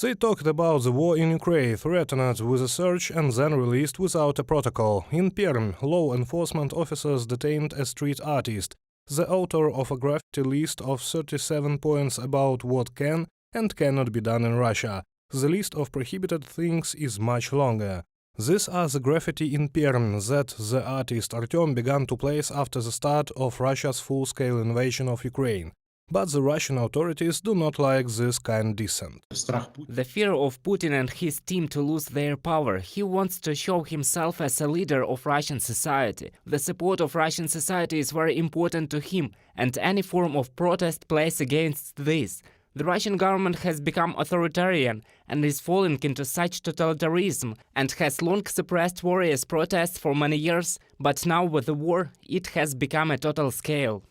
They talked about the war in Ukraine, threatened with a search and then released without a protocol. In Perm, law enforcement officers detained a street artist, the author of a graffiti list of 37 points about what can and cannot be done in Russia. The list of prohibited things is much longer. These are the graffiti in Perm that the artist Artyom began to place after the start of Russia's full-scale invasion of Ukraine. But the Russian authorities do not like this kind of dissent. The fear of Putin and his team to lose their power. He wants to show himself as a leader of Russian society. The support of Russian society is very important to him, and any form of protest plays against this. The Russian government has become authoritarian and is falling into such totalitarianism and has long suppressed various protests for many years, but now with the war it has become a total scale.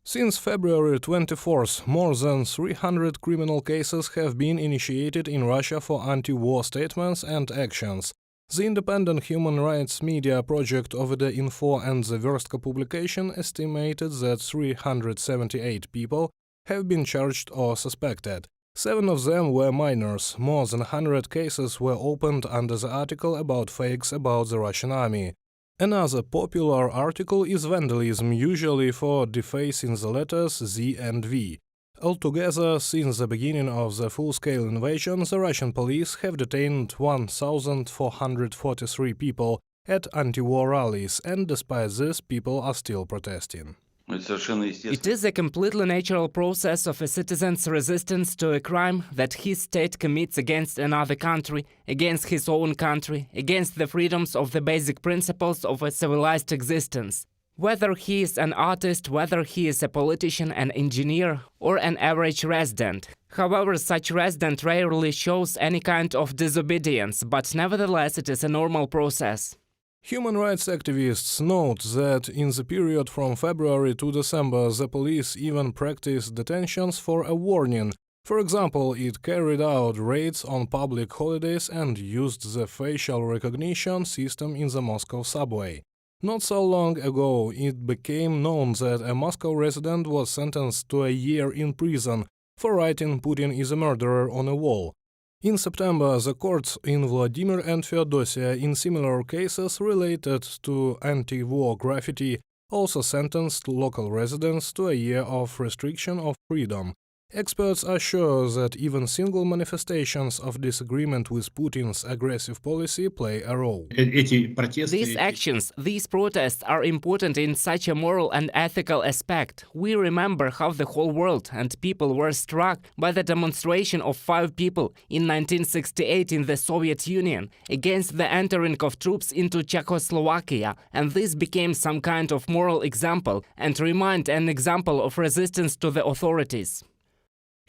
Since February 24th, more than 300 criminal cases have been initiated in Russia for anti-war statements and actions. The independent human rights media project WarDay Info and the Verstka publication estimated that 378 people have been charged or suspected. 7 of them were minors. More than 100 cases were opened under the article about fakes about the Russian army. Another popular article is vandalism, usually for defacing the letters Z and V. Altogether, since the beginning of the full-scale invasion, the Russian police have detained 1,443 people at anti-war rallies, and despite this, people are still protesting. It is a completely natural process of a citizen's resistance to a crime that his state commits against another country, against his own country, against the freedoms of the basic principles of a civilized existence. Whether he is an artist, whether he is a politician, an engineer, or an average resident. However, such resident rarely shows any kind of disobedience, but nevertheless it is a normal process. Human rights activists note that in the period from February to December the police even practiced detentions for a warning. For example, it carried out raids on public holidays and used the facial recognition system in the Moscow subway. Not so long ago it became known that a Moscow resident was sentenced to a year in prison for writing "Putin is a murderer" on a wall. In September, the courts in Vladimir and Feodosia in similar cases related to anti-war graffiti also sentenced local residents to a year of restriction of freedom. Experts are sure that even single manifestations of disagreement with Putin's aggressive policy play a role. These actions, these protests are important in such a moral and ethical aspect. We remember how the whole world and people were struck by the demonstration of 5 people in 1968 in the Soviet Union against the entering of troops into Czechoslovakia, and this became some kind of moral example and remained an example of resistance to the authorities.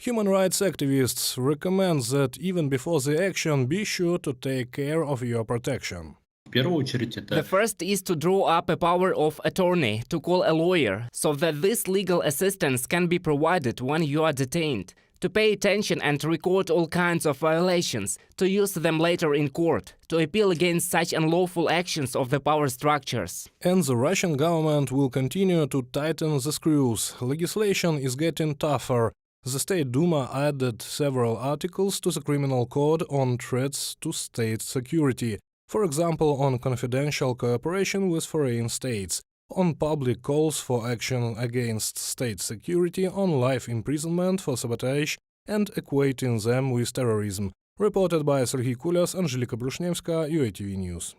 Human rights activists recommend that even before the action, be sure to take care of your protection. The first is to draw up a power of attorney, to call a lawyer, so that this legal assistance can be provided when you are detained, to pay attention and record all kinds of violations, to use them later in court, to appeal against such unlawful actions of the power structures. And the Russian government will continue to tighten the screws. Legislation is getting tougher. The State Duma added several articles to the criminal code on threats to state security, for example on confidential cooperation with foreign states, on public calls for action against state security, on life imprisonment for sabotage and equating them with terrorism. Reported by Serhiy Kulyas, Angelika Brushnevska, UATV News.